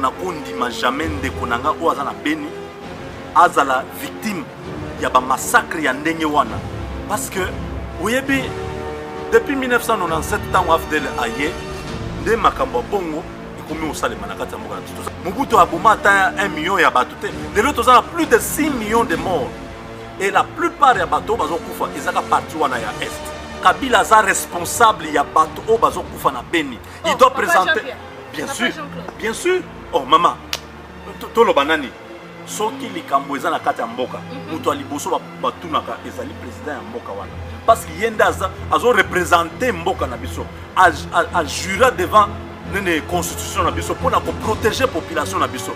tonakondima jamais ndeko nanga oyo aza na Beni azala victime ya ba massacre ya ndenge wana parce que oyebi depuis 1997 ntango AFDEL aye nde makambo ya bongo ekomi osalema na kati ya mboka na biso. Mobutu aboma ata 1 million ya bato te, lelo toza na plus de 6 millions de morts et la plupart ya bato bazokufa ezaka parti wana ya est. Kabila aza responsable ya bato oyo bazokufa na Beni. Il doit présenter bien sûr. Oh maman toloba nani soki likambo eza na kati ya mboka mutu aliboso batunaka ezali président ya mboka wana parce que yenda azo représenter mboka na biso a jura devant une constitution na biso pour protéger population na biso.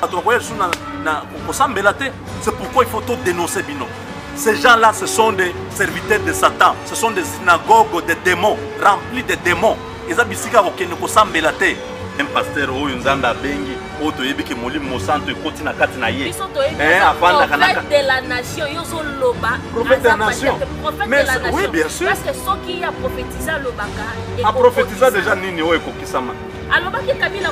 C'est pourquoi il faut tout dénoncer bino. Ces gens-là, ce sont des serviteurs de Satan, ce sont des synagogues de démons, remplis de démons. Ils ont un pasteur ou un zamba bengi ou to yebi ke molimo mosanto ekoti na kati na ye prophète de la nation yozo loba prophète de la nation mais oui bien sûr parce que ceux qui a prophétisé lobaka a prophétisé déjà nini o ekokisama alors ba ke Kabila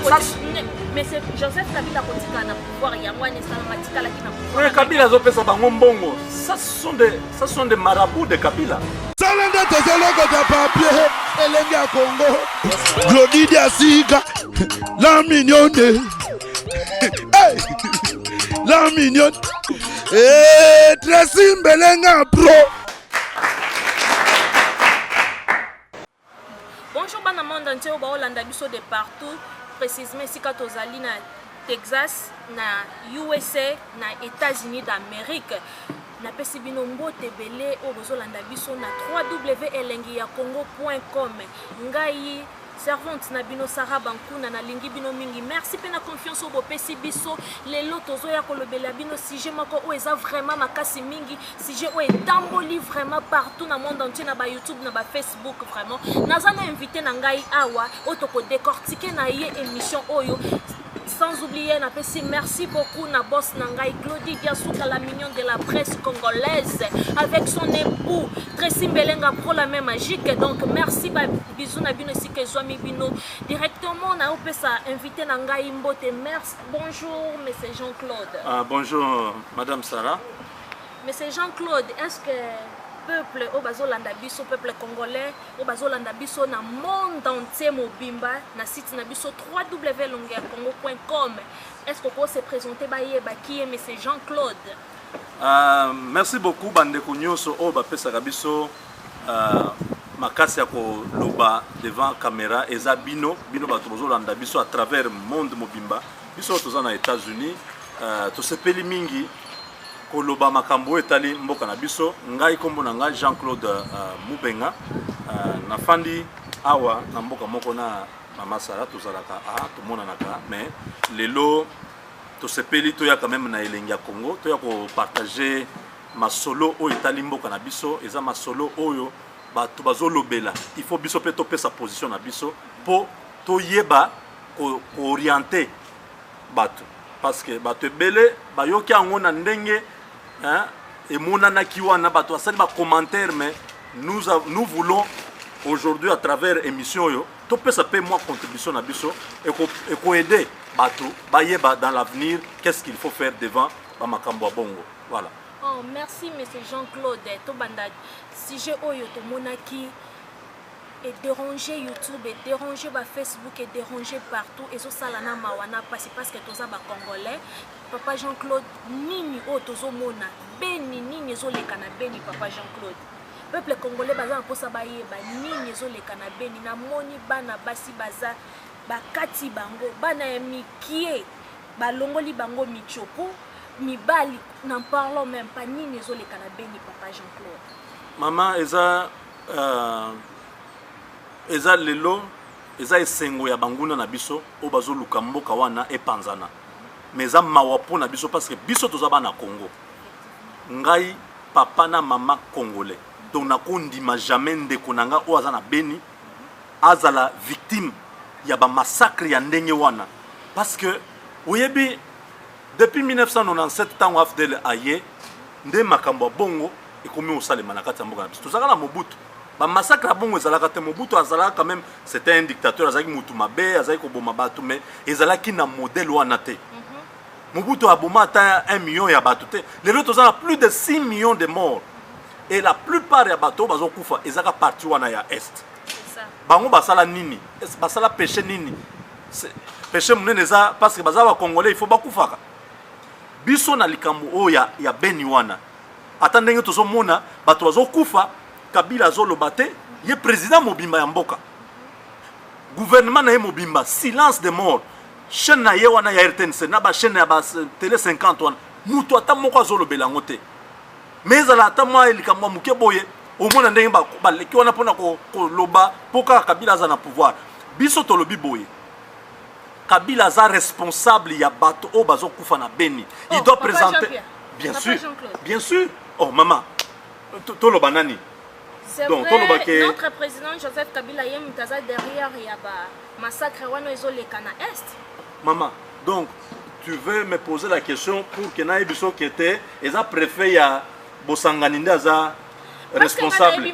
mais c'est Joseph Kabila kotika na pouvoir ya ngwani salamatika la kina pouvoir Kabila zo pesa bango mbongo ça sont des marabouts de Kabila. Salanda tozoloko ta papier elenge ya Congo Glody Diasika la mignonne hey la mignonne Tracy Mbelenga pro. Bonjour bana monde entier au Holanda biso de partout précisément ici quand tozali na Texas na USA na États-Unis d'Amérique na pesi bino mbote belé o bozolanda biso na www.elengiyacongo.com ngai servante na bino Sarah Bankuna na lingi bino mingi merci pe na confiance au bopesi biso lelo tozoya kolobela bino sujet moko o eza vraiment makasi mingi sujet o etamboli vraiment partout na monde entier na ba YouTube na ba Facebook vraiment nazana invité na ngai awa o toko décortiquer na ye émission oyo. Sans oublier, merci beaucoup na boss Nangai Glody Diasika, la mignonne de la presse congolaise, avec son époux Tracy Mbelenga pro la même magique. Donc merci bisous na bino si que Zoami bino directement na opesa invité Nangai Mbote. Merci. Bonjour monsieur Jean-Claude. Bonjour madame Sarah. Monsieur Jean-Claude, est-ce que peuple au bazolanda biso peuple congolais au bazolanda biso na monde entier mobimba na site na biso www.elengiyacongo.com est-ce que vous se présenter bayeba qui est monsieur Jean-Claude? Merci beaucoup bandeko nyonso o bapesaka biso makasi ya koloba devant caméra eza bino bato bazolanda biso à travers monde mobimba biso toza na États-Unis tosepeli mingi koloba makambo etali mboka na biso ngai kombo na ngai Jean-Claude Mubenga nafandi awa na mboka moko na mama Sarah tozalaka tomonanaka mais lelo tosepeli toya quand même na elengi ya Congo toya ko partager masolo oyo etali mboka na biso eza masolo oyo bato bazolobela il faut biso pe topesa position na biso po toyeba ko orienter bato parce que bato ebele bayoki yango na ndenge et monanaki wana bato asali ba commentaire mais nous voulons aujourd'hui à travers émission yo to pesa pe moi contribution na biso et ko aider bato bayeba dans l'avenir qu'est-ce qu'il faut faire devant ba makambo bongo voilà. Oh merci monsieur Jean-Claude to banda sujet oyo to monaki et déranger YouTube et déranger ba Facebook et déranger partout et so salana mawana parce que toza ba congolais papa Jean-Claude nini o tozo mona beni nini zo leka na beni papa Jean-Claude peuple congolais baza posa bayeba nini zo leka na beni na moni bana basi baza bakati bango bana ya mikie balongoli bango michoko mibali n'en parlons même pas nini zo leka na beni papa Jean-Claude. Maman eza lelo eza esengo ya banguna na biso o bazoluka mboka wana epanzana mais eza mawapo na biso parce que biso toza bana Congo ngai papa na mama congolais donc nakondima jamais ndeko nanga o aza na Beni azala victime ya ba massacre ya ndenge wana parce que oyebi depuis 1997 ntango AFDEL aye nde makambo bongo ekomi osalema na kati ya mboka na biso tozaka na Mobutu ba massacre bongo ezalaka te Mobutu azalaka quand même c'était un dictateur azaki mutu mabe azaki ko boma batu mais ezalaki na modèle wana te Mobutu aboma ata 1 million ya batu te lelo tozana plus de 6 millions de morts et la plupart ya bato bazo kufa ezaka parti wana ya est bango basala nini basala péché nini péché munene eza parce que baza ba congolais il faut bakufaka biso na likambo oya ya beni wana ata ndenge tozomona bato bazo kufa Kabila azoloba te ye président mobimba ya mboka gouvernement na ye mobimba silence de mort chaîne na ye wana ya RTNC na ba chaîne ya ba télé 50 wana mutu ata moko azolobela ngo te mais ezala ata mwa likambo muke boye omona ndenge baleki wana mpona koloba mpo kaka Kabila aza na pouvoir biso tolobi boye Kabila aza responsable ya bato oyo bazokufa na Beni il doit présenter bien sûr oh maman toloba nani c'est donc, vrai, notre président Joseph Kabila Yem Taza derrière il y a massacre wana ezoleka na est. Maman, donc tu veux me poser la question pour que na biso qui était eza préfet ya Bosanganinde aza responsable.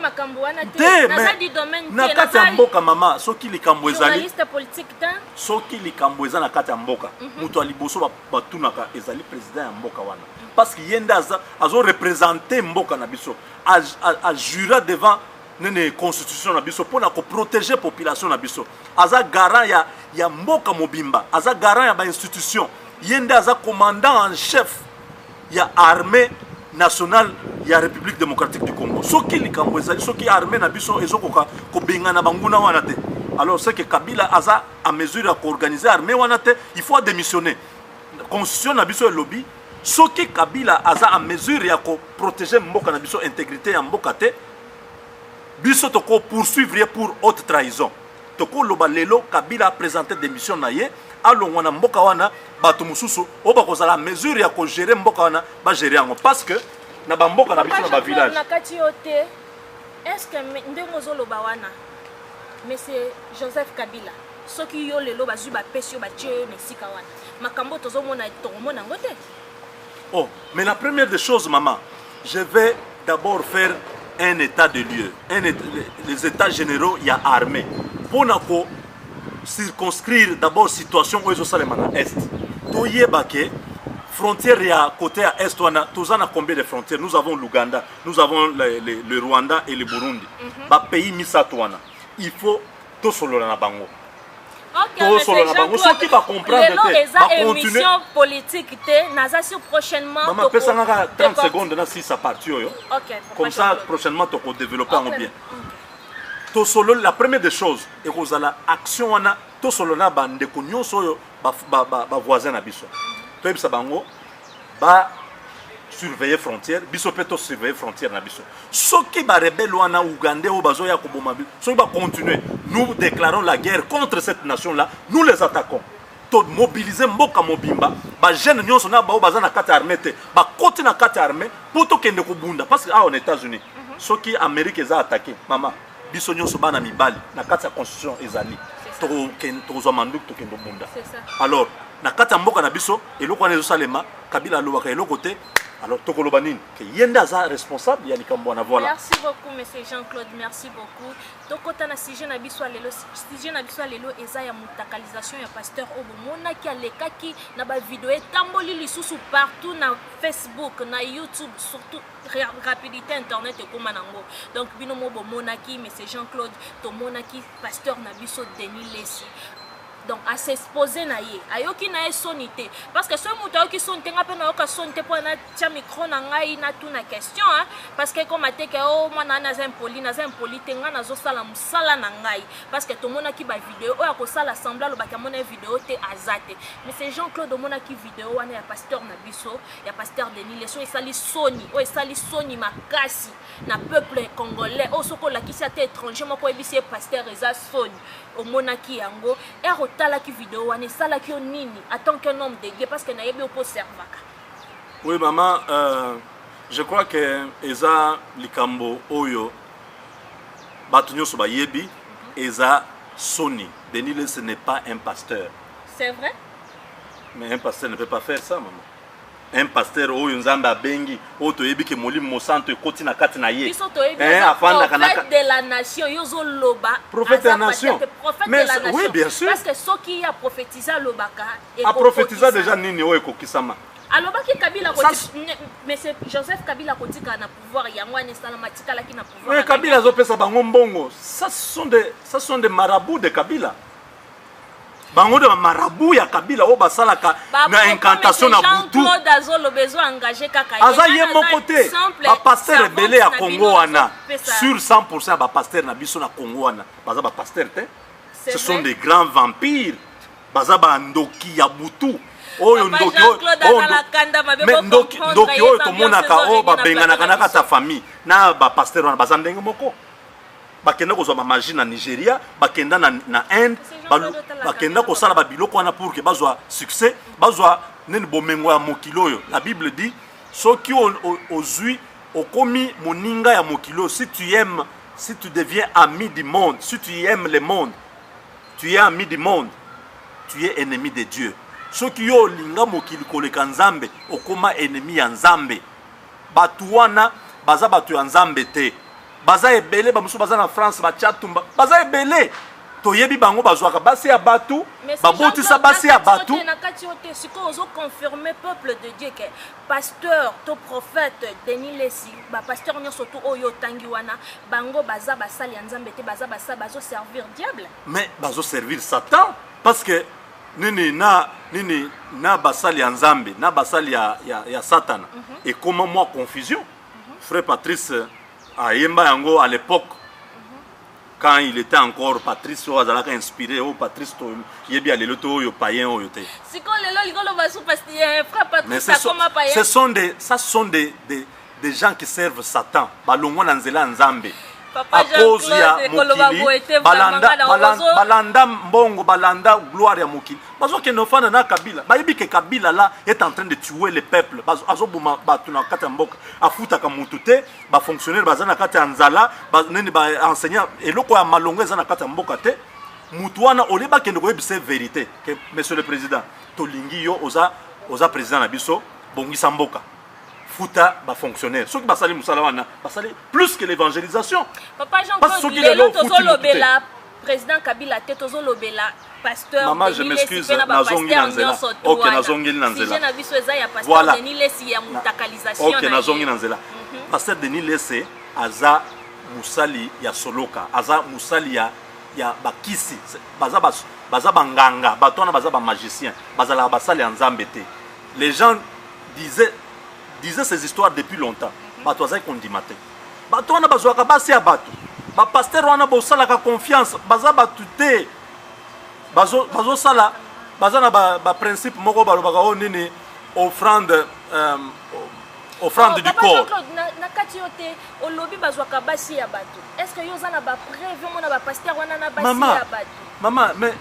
Na kati ya mboka mama soki likambo ezali journaliste politique ta soki likambo eza na kati ya mboka mutu aliboso batunaka ezali président ya mboka wana parce que yenda azo représenter mboka na biso a juré devant nene constitution na biso pona ko protéger population na biso aza garant ya mboka mobimba aza garant ya ba institution yenda aza commandant en chef ya armée nationale ya République démocratique du Congo soki likambo ezali soki armée na biso ezokoka ko bengana banguna wana te alors c'est que Kabila aza à mesure à organiser armée wana te il faut démissionner constitution na biso lobby soki Kabila aza à mesure ya ko protéger mboka na biso intégrité ya mboka te biso toko poursuivre pour haute trahison toko loba lelo Kabila a présenté démission na ye alongwa na mboka wana bato mususu o ba kozala mesure ya ko gérer mboka wana ba gérer yango parce que na ba mboka na biso na ba village na kati yote est-ce que ndengo zoloba wana monsieur Joseph Kabila soki yo lelo bazui ba pesi yo ba tie na sika wana makambo tozomona tongomona ngote. Oh, mais la première des choses, maman, je vais d'abord faire un état de lieu. Les états généraux, il y a armée. Pour nous circonscrire d'abord la situation où ils sont à l'est. Toyebake, frontière à côté à est, nous avons combien de frontières? Nous avons l'Ouganda, nous avons le Rwanda et le Burundi. Ba pays misatouana. Il faut tout solo na bango. Ok, mais c'est Jean-Claude, émission politique, nous prochainement... Maman, peut 30 secondes dans 6 à partir. Ok. Comme ça, prochainement, tu peux développer en bien. To solo la première des choses, et que la action wana to solo na bande ko nyonso ba voisin na biso. To ebisa bango ba surveiller frontière, biso peut surveiller frontière na biso. Soki ba rebelle wana Ougandais ou bazo ya ko boma bi, soki ba continuer, nous déclarons la guerre contre cette nation là, nous les attaquons. To mobiliser mboka mobimba, ba jeune nyonso na ba baza na kati armée te, ba koti na kati armée pour to kende ko bunda parce que aux États-Unis, soki Amérique eza attaqué, maman biso nyonso bana mibali na kati ya constitution ezali to zo manduk to kendo bunda. Alors na kati ya mboka na biso eloko na ezosalema Kabila alobaka eloko te. Alors tokoloba nini ke yenda za responsable ya likambo na voilà. Merci beaucoup monsieur Jean-Claude, merci beaucoup. Tokota na sujet na biso lelo eza ya mutakalisation ya pasteur Obomona ki alekaki na ba vidéo etamboli lisusu partout na Facebook, na YouTube, surtout rapidité internet ekoma nango. Donc bino mo bomona ki monsieur Jean-Claude tomona ki pasteur na biso Denis Lesi. Donc à s'exposer na ye ayoki na ye sonité parce que ce muto ayoki sonité nga pe na yoka sonité pour na tia micro na ngai na tout na question hein parce que comme ateke oh mwana na za impoli te nga na zo sala musala na ngai parce que to mona ki ba vidéo o ya ko sala sembla lo ba ka mona vidéo te azate mais c'est Jean-Claude mona ki vidéo wana ya pasteur na biso ya pasteur Denis Leso esali soni makasi na peuple congolais o soko la kisi ate étranger moko ebisi pasteur eza soni o mona ki yango talaki vidéo wana salaki nini en tant qu'un homme de Dieu parce que na yebi opo servaka. Oui maman, je crois que eza likambo oyo batu nyonso ba yebi eza soni. Denis Lesi n'est pas un pasteur. C'est vrai? Mais un pasteur ne peut pas faire ça maman. un pasteur oyo nzambe abengi oyo toyebi ke molimo mosanto ekoti na kati na ye biso toyebi prophète de la nation yozo loba prophète de la nation mais oui bien sûr parce que soki a prophétisé lobaka a prophétisé déjà nini oyo ekokisama alobaki Kabila mais c'est Joseph Kabila kotika na pouvoir yango ani sala matikala ki na pouvoir mais Kabila azopesa bango mbongo ça sont des marabouts de Kabila bango de marabout ya Kabila o basalaka na incantation na butu Jean-Claude Azolo besoin engagé kaka aza ye mon côté ba pasteur belé ya Congo wana sur 100% ba pasteur na biso na Congo wana baza ba pasteur te ce sont des grands vampires baza ba ndoki ya butu oyo ndoki oyo tomonaka o babenganaka na kata famille na ba pasteur wana baza ndenge moko bakenda kozwa ba magie na Nigeria bakenda na Inde bakenda kosala ba biloko wana pour que bazwa succès bazwa neni bomengo ya mokilo oyo la Bible dit soki ozui okomi moninga ya mokilo si tu deviens ami du monde si tu aimes le monde tu es ami du monde tu es ennemi de Dieu soki yo linga mokili koleka nzambe okoma ennemi ya nzambe batu wana baza batu ya nzambe te baza ebele bamusu baza na France bachatumba baza ebele toyebi bango bazwaka basi ya batu babotisa basi ya batu na kati yote siko ozo confirmer peuple de Dieu que pasteur to prophète Denis Lesi ba pasteur nyonso to oyo tangi wana bango baza basali ya nzambe te baza bazo servir diable mais bazo servir Satan parce que nini na basali ya nzambe na basali ya Satan et comment moi confusion frère Patrice Ayemba yango à l'époque quand il était encore Patrice Oazalaka inspiré au Patrice to yebi alelo to yo païen oyo te siko lelo ligolo basu parce que frère Patrice comme païen ce sont des gens qui servent Satan balongwa na nzela nzambe à cause ya mokili balanda mbongo balanda gloire ya mokili bazo ke no fana na Kabila bayebi ke Kabila là est en train de tuer le peuple bazo buma batu na kata mboka afuta ka mutu te ba fonctionnaire bazana kata ya nzala neni ba enseignant eloko ya malongo ezana kata mboka te mutu wana oleba ke ndoko yebise vérité que monsieur le président tolingi yo oza président na biso bongisa mboka futa ba fonctionnaire ceux qui basali musala wana basali plus que l'évangélisation papa Jean-Claude lelo tozolobela président Kabila te tozolobela pasteur maman je m'excuse nazongi nanzela OK nazongi nanzela si na biso eza ya pasteur Denis Lesi ya mutakalisation OK nazongi nanzela pasteur Denis Lesi aza musali ya soloka aza musali ya bakisi baza banganga batona baza ba magicien bazala basali ya nzambe te les gens disaient ces histoires depuis longtemps. Bato azai kondimate. Bato wana bazwaka basi ya bato. Ba pasteur wana bosalaka confiance, baza batu te. Bazo sala, baza na ba principe moko balobaka o nini offrande du corps. Na kati yote olobi bazwaka basi ya bato. Est-ce que yoza na ba preuve mona ba pasteur wana na basi ya bato? Maman, mais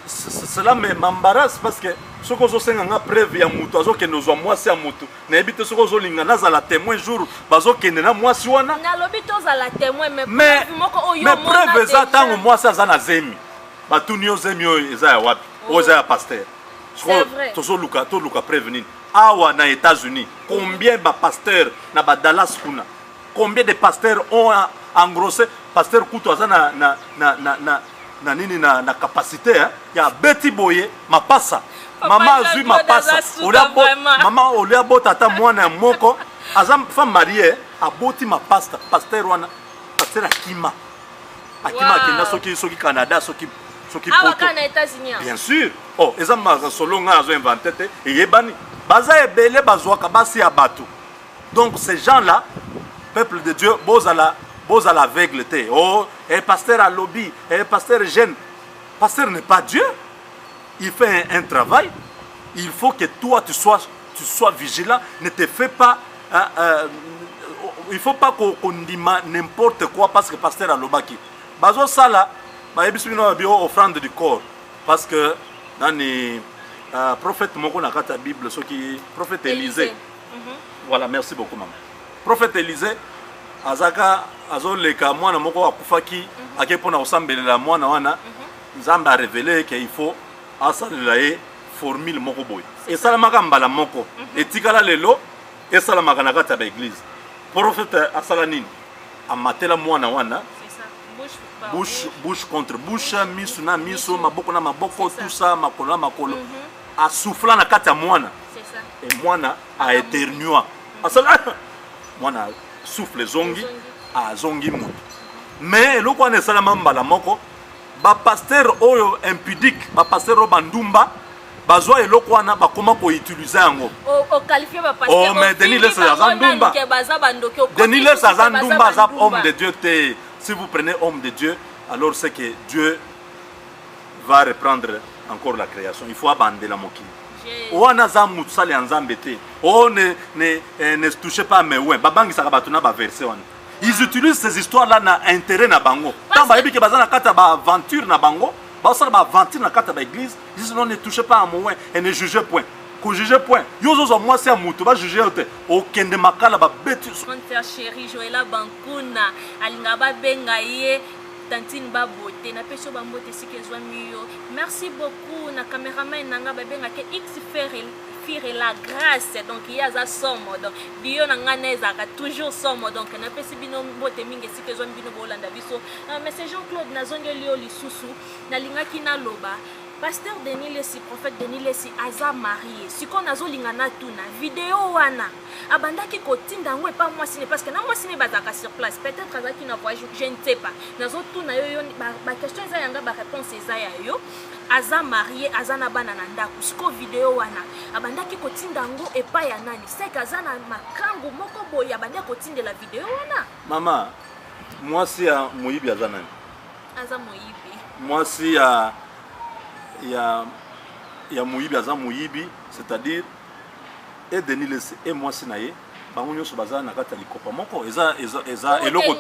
cela m'embarrasse parce que ce que je sais nga preuve ya mutu azo ke nozwa mwasi ya mutu na ebite ce que zo linga naza la témoin jour bazo kende na mwasi wana na lobi toza la témoin mais preuve moko oyo mais preuve za tango mwasi aza na zemi batuni yo zemi oyo eza ya wapi oza ya pasteur tozo luka preuve nini awa na États-Unis combien ba pasteur na ba Dallas kuna combien de pasteurs ont engrossé pasteur kuto aza na nini na capacité ya beti boye mapasa mama azui mapasa mama olia bota ata mwana ya moko aza femme mariée aboti mapasta pasteur wana pasteur akima akenda soki Canada soki poto bien sûr oh eza masolo nga azo inventé te eyebani baza ebele bazwaka basi ya bato donc ces gens là peuple de Dieu bozala aveugle te oh et pasteur à lobby et pasteur jeune pasteur n'est pas Dieu il fait un travail il faut que toi tu sois vigilant ne te fais pas il faut pas qu'on dise n'importe quoi parce que pasteur a lobaki bazo sala ba ebisino bio offrande du corps parce que nani prophète moko na kata Bible soki prophète Élisée voilà merci beaucoup maman prophète Élisée azaka azoleka mwana moko akufaki akepona osambelela mwana wana nzambe a révélé qu'il faut asalela ye formule moko boy esalamaka mbala moko etikala lelo esalamaka na kati ya baeglise prophète asala nini amatela mwana wana bouche contre bouche miso na miso maboko na maboko tout ça makolo na makolo asouffla na kati ya mwana et mwana a éternua asala mwana souffle zongi azongi mutu mais eloko wana esalama mbala moko bapaster oyo impudique bapaster oyo bandumba bazwa eloko wana bakoma koutilize yango mais Denis Les aza ndumba Denis Les aza ndumba aza homme de Dieu te. Si vous prenez homme de Dieu alors c'est que Dieu va reprendre encore la création. Il faut abandonner la mokili wana za mutsali ya nzambe te. Oh ne touchez pas mais ouais babangisaka bato na baverse wana. Ils utilisent ces histoires là na intérêt na bango tant bayebi ke baza na kata ba aventure na bango basala ba aventure na kata ba église ils disent non ne touchez pas à moi et ne jugez point ko juger point yozo moi c'est mutu ba juger ote okende makala ba betu mon frère chéri Joëlla Bankuna alinga ba benga ye tantine ba beauté na peso ba mbote sikezwa miyo. Merci beaucoup na cameraman nanga ba benga ke X faire la grâce donc il y a ça somme donc bio nanga nezaka toujours somme donc na pesi bino mbote mingi sikezwa bino bolanda biso mais c'est Jean-Claude nazongeli lisusu na lingaki na loba Pasteur Denis Lesi, prophète Denis Lesi, aza marié. Si on a zolingana tuna vidéo wana, abandaki kotinda ngwe pas moi ciné parce que na moi ciné bazaka sur place. Peut-être azaki na voyage, je ne sais pas. Nazo tuna yo ba question eza yanga ba réponse eza ya yo. Aza marié, aza na bana na ndako. Siko vidéo wana, abandaki kotinda ngo epa ya nani. C'est kaza na makangu moko boya abandaki kotinda la vidéo wana. Maman, moi si ya moyibi aza nani? Aza moyibi. Moi si il y a Mouyibi, Mouyibi, c'est-à-dire et Denis Lesi et moi Sinaye, bango so baza na kata likopa moko eza eloko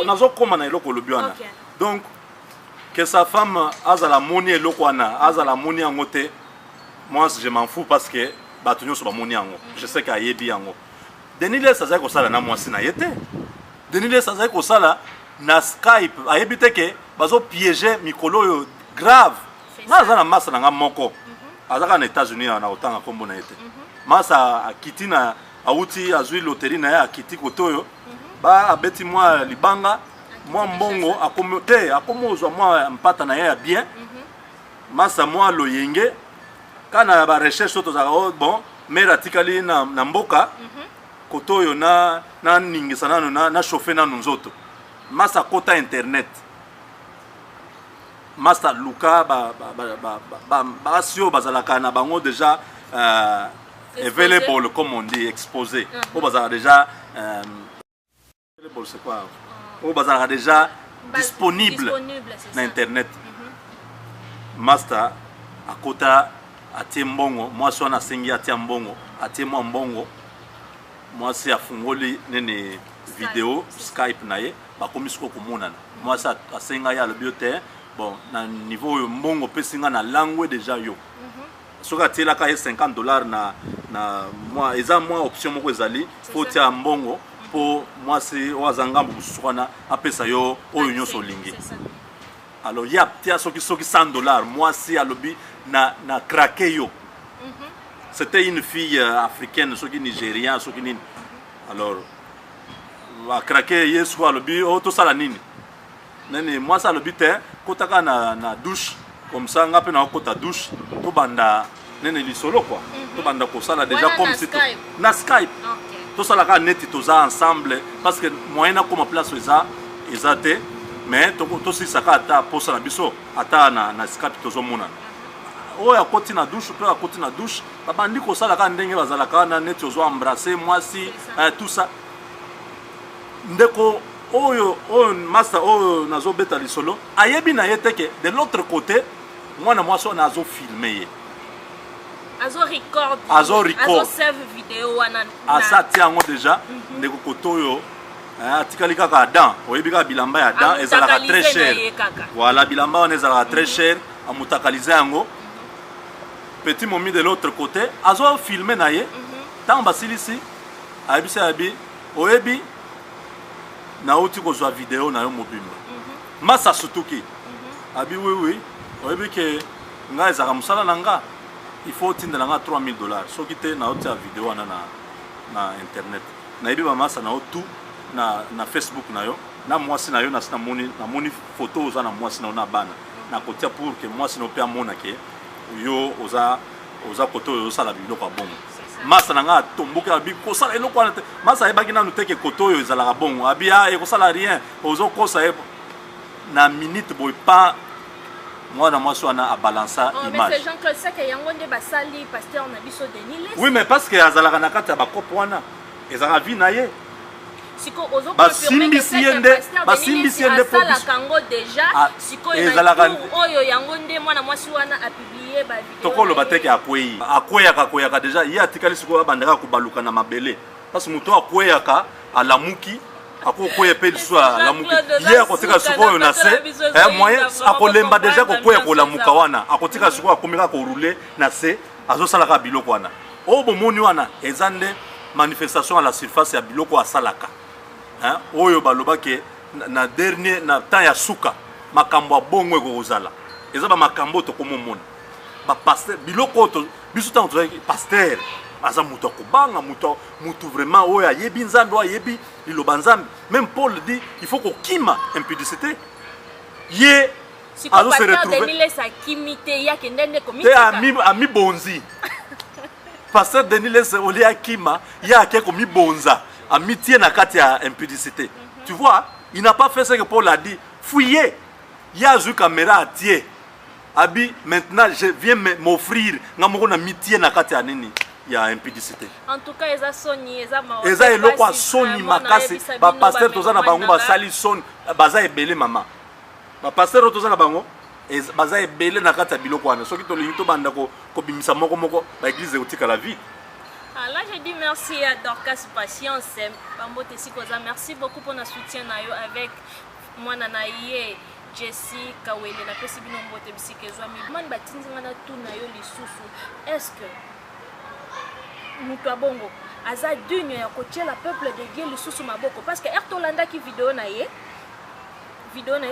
nazo koma na eloko lobiana. Donc que sa femme azala moni eloko wana azala moni yango te, moi je m'en fous parce que batunyo so ba moni yango je sais ka yebi yango. Denis Lesi azali ko sala na moi Sinaye te. Denis Lesi azali ko sala na Skype ayebi te ke bazo piéger mikolo yo grave naza na masa nga moko azaka na États-Unis na otanga kombo na ete masa akiti na auti azui loterie na ya akiti kotoyo ba abeti mwa libanga mwa mbongo akomote akomozwa mwa mpata na ya bien masa mwa loyenge kana ba recherche to za bon mera tikali na mboka kotoyo na ningisa nano na chauffer na nzoto masa kota internet Master Luka basio bazalaka na bango déjà available comme on dit exposé au bazar déjà available c'est quoi au bazar déjà disponible na internet Master akota atie mbongo moi so na sengi atie mbongo atie moi mbongo moi c'est afungoli nene vidéo Skype naye bakomisiko komonana moi ça asenga ya le biote bon na niveau mbongo pesinga na langue déjà yo soka tela ka $50 na moi eza moi option moko ezali faut tia mbongo pour moi c'est wazanga busukana apesa yo oyo nyoso lingi alors ya tia soki $100 moi c'est alobi na craquer yo c'était une fille africaine soki nigérienne soki nini alors va craquer yesu alobi o to sala nini nene moi ça alobi te kotaka na douche comme ça nga pe na kota douche to banda nene lisolo quoi to banda ko sala déjà comme si na Skype to sala ka net to za ensemble parce que moyen na comme place eza te mais to si saka ata posa na biso ata na Skype to zo mona o ya koti na douche pe ya koti na douche babandi ko sala ka ndenge bazala ka na net zo embrasser moi si tout ça ndeko oyo master oyo nazo beta lisolo ayebi na yete ke de l'autre côté mwana mwasi on azo filmer azo record save vidéo wana asa tiango déjà ndeko kotoyo atikali kaka Adam oyebi ka bilamba ya Adam ezalaka très cher voilà bilamba on ezalaka très cher amutakalize yango petit momi de l'autre côté azo filmer na ye tant basilisi ayebi sa abi oyebi na uti kozwa vidéo na yo mobimba masa sutuki abi oui oyebi ke nga ezaka musala na nga il faut tindela nga $3000 soki te na otia video wana na internet na yebi ba masa na otu na Facebook na yo na mwasi na yo na moni photo oza na mwasi na yo na bana na kotia pour que mwasi no pe amona ke yo oza koto yo sala biloko bongo masa na nga tomboka abi ko sala eloko wana te masa ebaki na nuteke koto yo ezala bongo abi e ko sala rien ozo kosa na minute boy pas moi na mwasi wana a balancer image mais c'est Jean-Claude ça que yango nde basali pasteur na biso Denis oui mais parce que azalaka na kati ya bakopo wana ezaka vi na ye siko ozo confirmer que c'est pasteur Denis asala kango déjà siko oyo yango nde mwana mwasi wana a publier ba vidéo tokolo bateke akweyaka déjà ye atikali siko abandaka kobaluka na mabele parce que muto akweyaka alamuki akokoya pe liswa lamuki ye akotika sikoyo na se moyen akolemba déjà kokoya kolamuka wana akotika sikoyo akomika ko rouler na se azosalaka biloko wana o bomoni wana ezande manifestation à la surface ya biloko asalaka oyo baloba ke na dernier na temps ya suka makambo bongo ekozala eza ba makambo to komomona ba pasteur biloko to biso tant to pasteur aza muto kobanga muto vraiment oyo ayebi nzambe ayebi liloba nzambe même Paul dit il faut qu'on kima impudicité ye azo se retrouver ami bonzi pasteur Denis les oli akima ya ke komi bonza amitié na kati ya impudicité tu vois il n'a pas fait ce que Paul a dit fouiller ya zu caméra atie abi maintenant je viens m'offrir ngamoko na mitié na kati ya nini ya impudicité en tout cas eza soni eza eloko soni makasi ba pasteur tozana bango basali soni baza ebele mama ba pasteur tozana bango baza ebele na kati ya biloko wana soki tolingi to banda ko bimisa moko ba église utika la vie. Là je dis merci à Dorcas Patience Bambote Sikoza, merci beaucoup pour notre soutien avec moi nanaye Jessie Kawele na pesi bino mbote bisikezwa mi man batinzinga na tuna yo lisusu est-ce que mutu bongo aza digne ya kotiela peuple de Dieu lisusu maboko parce que ertolanda ki video na ye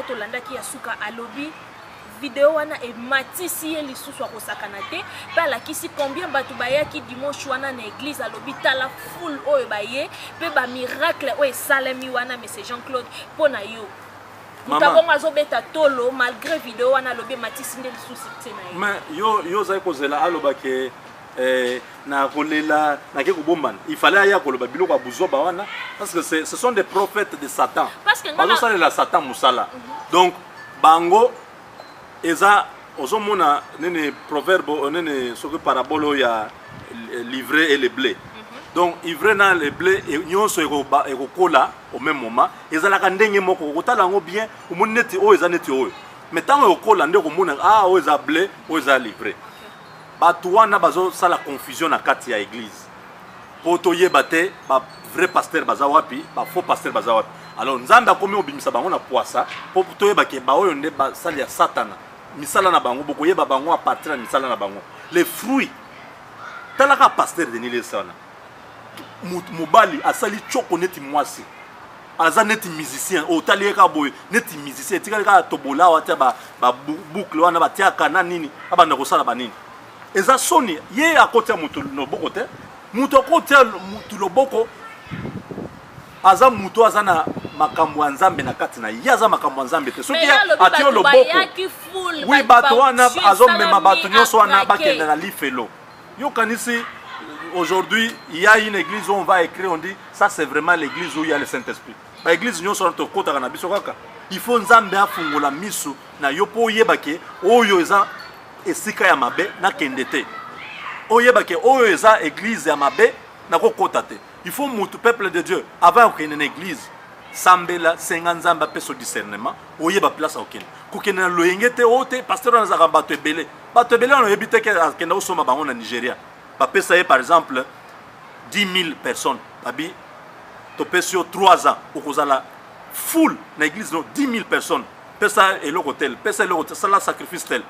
tolanda ki ya suka alobi vidéo wana e matisi ye lisusu akosakana te pe alakisi combien bato bayaki dimanche wana na église alobi tala foule oyo baye pe ba miracle oyo esalemi wana mais c'est Jean-Claude mpona yo mutabongo azobeta tolo malgré vidéo wana alobi matisi nde lisusu te na ye mais yo zai kozela aloba ke na kolela na ke kobombana il fallait aya koloba biloko abuzoba wana parce que ce sont des prophètes de Satan bazo salela Satan musala donc bango eza ozomona nene proverbe nene soki parabole ya livrer et le blé donc ivrer na le blé nyonso ekokola au même moment ezalaka ndenge moko kotala ngo bien omoni neti oyo eza neti oyo mais tango ekokola nde komona oyo eza blé oyo eza livrer bato wana bazosala confusion na kati ya église po toyeba te ba vrai pasteur baza wapi ba faux pasteur baza wapi alors nzambe akomi obimisa bango na poisa po toyeba ke ba oyo nde basali ya satana misala na bango bokoyeba bango a partir na misala na bango les fruits talaka pasteur Denis Lesana mobali asali choko neti mwasi aza neti musicien otalieka boy neti musicien tikaleka tobola watia ba boucle wana batiaka na nini abanda kosala banini eza soni ye akotia mutu loboko te mutu akotia mutu loboko aza mutu aza na makambo ya nzambe na kati na ye aza makambo ya nzambe te soki atio loboko oui bato wana azomema bato nyonso wana bakende na lifelo yokanisi aujourd'hui il y a une église où on va écrire on dit ça c'est vraiment l'église où il y a le Saint-Esprit ba église nyonso wana tokotaka na biso kaka il faut nzambe afungola miso na yo po oyebake oyo eza esika ya mabe na kende te oyebake oyo eza église ya mabe na kokota te il faut mutu peuple de Dieu avant okende na église sambela senga nzamba peso discernement oyeba place okende kokende na loyenge te ote pasteur na zaka bato ebele on yebite ke akenda osoma bango na Nigeria ba pesa ye par exemple 10 000 personnes babi to pesio 3 ans okozala full na église no 10 000 personnes pesa eloko tel pesa eloko tel sala sacrifice tel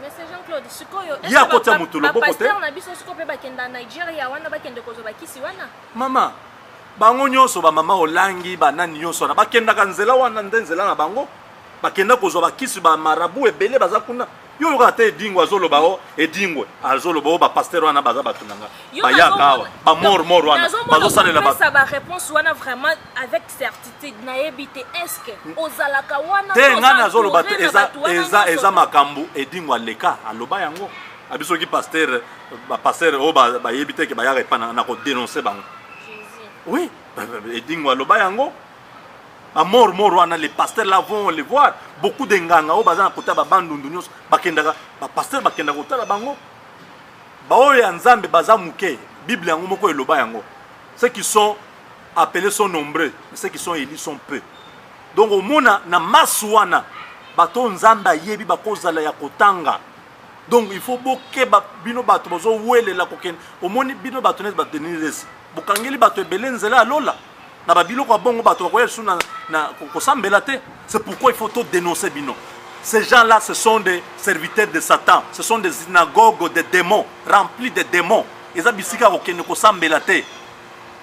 mais c'est Jean-Claude sikoyo ya kotia mutu loboko te pasteur na biso siko pe bakenda Nigeria wana bakende kozoba kisi wana mama bango nyonso ba mama olangi banani nyonso na bakenda ka nzela wana nde nzela na bango bakenda kozoba kisi ba marabu ebele baza kuna yo loka te edingwe azoloba o edingwe azoloba o bapasteur wana baza bato nanga Yo bayaka awa bamor wana bazosalela bato ça va réponse wana vraiment avec certitude nayebi te est-ce que ozalaka wana te ngani azoloba te eza makambo edingwe aleka aloba yango abisoki pasteur bapasteur oyo bayebi te ke bayaka epa na kodénonce bango oui edingwe aloba yango mort wana les pasteurs là vont les voir beaucoup de nganga o bazana kota ba bandundu nyos bakendaka ba pasteur bakendaka kota bango ba o ya nzambe baza muke bible yango moko eloba yango ceux qui sont appelés sont nombreux mais ceux qui sont élus sont peu donc au mona na maswana bato nzambe yebi bakozala ya kotanga donc il faut boke ba bino bato bozo welela kokene au moni bino bato net batenir bokangeli bato ebele nzela alola na babiloko bongo bato bakoya su na kosambela te. C'est pourquoi il faut tout dénoncer bino. Ces gens-là, ce sont des serviteurs de Satan, ce sont des synagogues de démons, remplis de démons. Ils ont bisika okene kosambela te.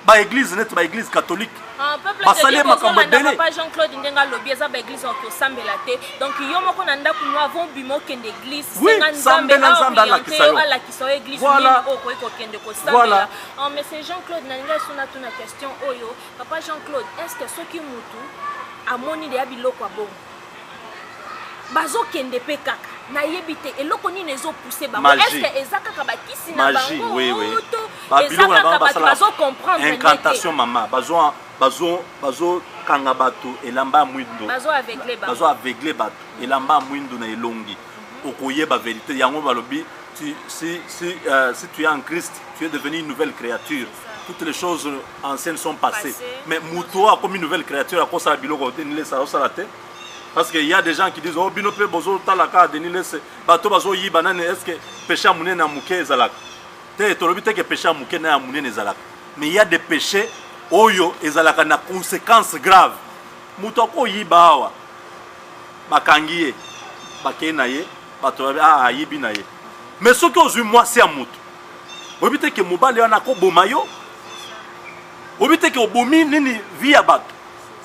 Ba église net ba église catholique. Ba salé makambo belé. Papa Jean-Claude ndenga lobi eza ba église okosambela te. Donc yo moko na ndako no avon bimo kende église senga nzambe ala kiso église voilà. Oko kende kosambela. Mais c'est Jean-Claude na ndenga suna tuna question oyo. Papa Jean-Claude, est-ce que soki mutu amoni de abiloko abongo bazo kende pe kaka na yebite eloko nini ezo pousser bango est-ce que ezaka ka bakisi na bango oui babiloko na bango bazo comprendre incantation mama bazo kanga bato elamba mwindo bazo aveugle bato elamba mwindo na elongi okoyeba vérité yango balobi si tu es en Christ tu es devenu une nouvelle créature. Toutes les choses anciennes sont passées. Mais Moutoua, comme une nouvelle créature, à cause de la biloko, parce qu'il y a des gens qui disent oh binope bozo talaka denile se bato bazo yi banane est-ce que péché amune na muke ezalaka te tolobi te que péché amuke na amune ezalaka mais il y a des péchés oyo ezalaka na conséquences graves muto ko yi bawa bakangiye bakena ye bato yibi na ye mais ce que ozui moi c'est amuto obi te que mobali wana ko bomayo obi te que obomi nini via bato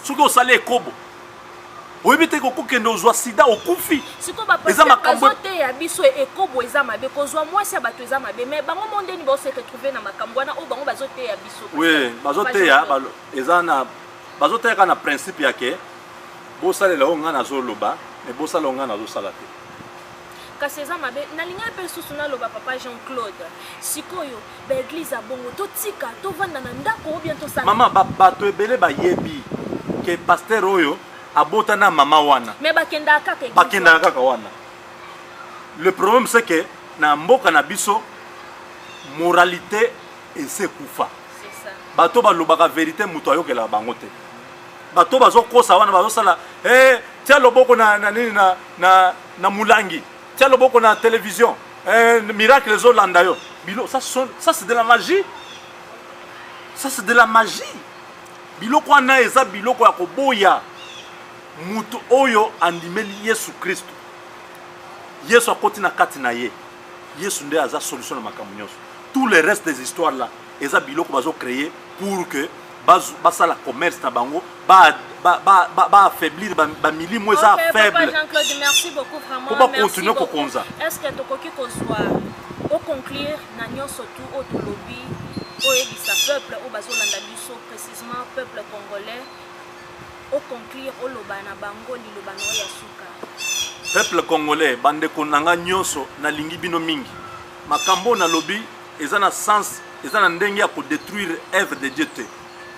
ce que osale kobo oyebi te kokokende ozwa sida okufi eza makambo te ya biso ekobo eza mabe kozwa mwasi ya bato eza mabe mais bango mondeni bose retrouver na makambo wana o bango bazoteya biso oui bazoteya eza na bazoteyaka na principe yake bosalela oyo nga nazoloba mais bosala oyo nga nazosala te kasi eza mabe nalingai mpe lisusu naloba papa Jean-Claude sikoyo baeglise ya bongo totika tovanda na ndako o bien tosala mama bato ebele bayebi ke paster oyo abota na mama wana mais bakenda kaka wana. Le problème c'est que na mboka na biso moralité ese kufa. C'est ça. Bato balobaka vérité muto ayokela bango te. Bato bazokosa wana bazosala tia loboko na nini na mulangi. Tia loboko na télévision. Miracle zo landa yo. Bilo ça c'est de la magie. Ça c'est de la magie. Biloko wana eza biloko ya koboya. Mutu oyo andimeli Yesu Kristo. Yesu akoti na kati na ye. Yesu nde aza solution na makambo nyonso. Tout le reste des histoires là, eza biloko bazo créer pour que basala commerce na bango ba affaiblir ba milimo eza faible. Papa Jean-Claude, merci beaucoup vraiment. Pour pas continuer kokonza. Est-ce que tokoki kozwa au conclure na nyonso tout au lobby oyebisa peuple o bazolanda biso précisément peuple congolais au conclure au lobana bango lilobana ya suka peuple congolais bande konanga nyonso na lingi bino mingi makambo na lobi eza na sens eza na ndenge ya ko détruire œuvre de Dieu te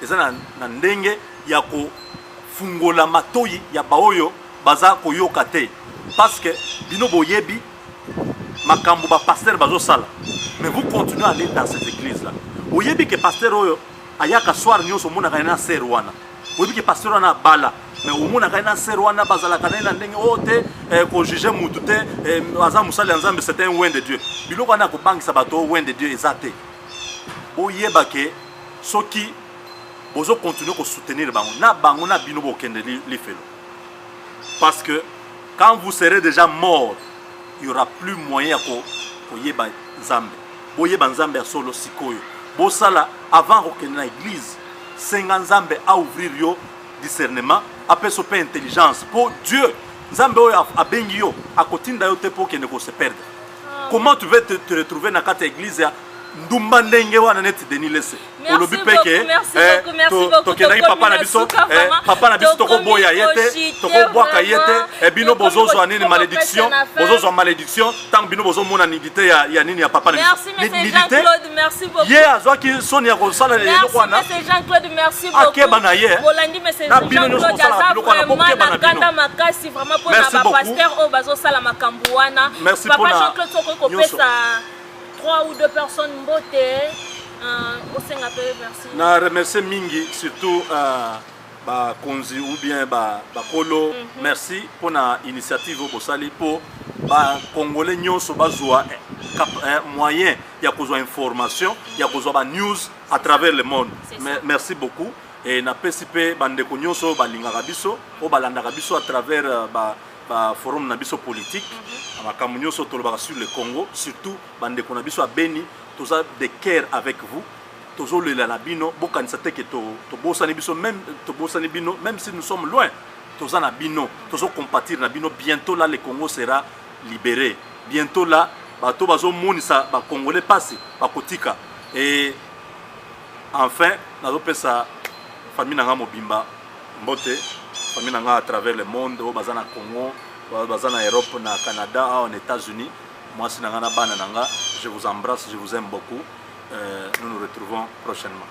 eza na ndenge ya ko fungola matoyi ya baoyo baza koyoka te parce que bino boyebi makambo ba pasteur bazo sala mais vous continuez à aller dans cette église là oyebi que pasteur oyo ayaka soir nyonso mona kana ser wana oyebi que pasteur wana bala mais au mona kana ser wana bazala kana na ndenge ote ko juger mutu te aza musali nzambe c'est un oint de Dieu biloko wana ko bangisa bato oint de Dieu ezate oyeba que soki bozo continuer ko soutenir bango na bino bo kende li felo parce que quand vous serez déjà mort il y aura plus moyen ko yeba nzambe boyeba nzambe solo sikoyo bosala avant ko na église senga nzambe a ouvrir yo discernement après so pe intelligence pour Dieu nzambe oyo abengi yo akotinda yo te po kende ko se perdre. Comment tu veux te retrouver na kata église ya ndumba ndenge wana neti Denis Lese olobi peke tokendaki papa na biso papa na biso tokoboya yete tokobwaka yete bino bozozwa nini malédiction bozozwa malédiction tant bino bozomona nidité ya nini ya papa na biso merci Jean-Claude merci beaucoup ye azwaki soni ya kosala eloko wana merci Jean-Claude merci beaucoup akeba na ye bolandi monsieur Jean-Claude aza vraiment na kanda makasi vraiment pour na ba pasteur o bazosala makambo wana papa Jean-Claude soko kopesa 3 ou 2 personnes mbote au Singapour, merci. Na remercie mingi surtout ba konzi ou bien ba kolo merci pour na initiative au Bosali pour ba congolais nyonso bazwa moyen ya kozwa information ya kozwa ba news à travers le monde. Merci beaucoup et na PCP bandeko nyonso balingaka biso o balandaka biso à travers ba forum na biso politique amakambo nyonso tolobaka sur le Congo surtout bandeko na biso a Beni toza de cœur avec vous tozo le la bino bokanisa te ke to bosani biso même to bosani bino même si nous sommes loin toza na bino tozo compatir na bino bientôt là le Congo sera libéré bientôt là bato bazo monisa ba congolais passé ba kotika et enfin nazo pesa famille nanga mobimba mbote famille nanga à travers le monde au bazana Congo bazana Europe na Canada aux États-Unis moi c'est nanga na bana nanga je vous embrasse je vous aime beaucoup nous nous retrouvons prochainement.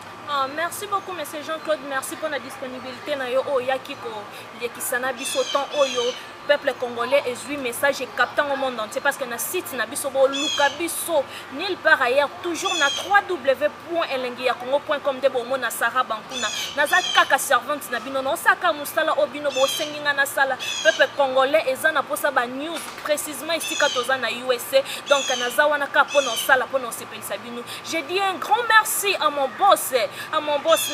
Merci beaucoup monsieur Jean-Claude merci pour la disponibilité na yo oyaki ko lekisana biso temps oyo peuple congolais et lui message et captant au monde entier parce que na site na biso bo luka biso nulle part ailleurs toujours na www.elengiacongo.com de bomo na Sarah Bankuna naza kaka servante na bino no saka musala obino bo senginga na sala peuple congolais eza na posa ba news précisément ici katoza na USA donc naza wana ka pona sala pona sepelisa bino je dis un grand merci à mon boss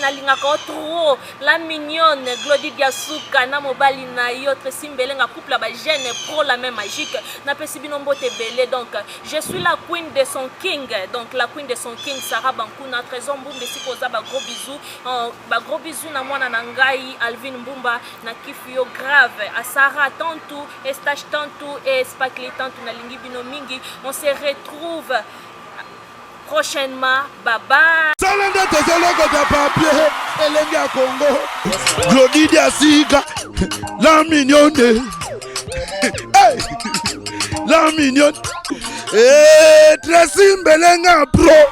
nalinga ko trop la mignonne Glody Diasuka na mobali na yo Tresimbelenga couple ba jeune pro la même magique na pesi bino mbote belé donc je suis la queen de son king donc la queen de son king Sarah Bankuna trésor mbumbe sikoza ba gros bisous na mwana na ngai Alvin Mbumba na kifio grave à Sarah tantou Estache tantou et Spakli tantou na lingi bino mingi on se retrouve prochainement. Bye bye. Salanda tozoloko ta papier elengi ya Congo. Glody Diasuka la mignonne. Hey! La mignonne. Tresimbelenga pro.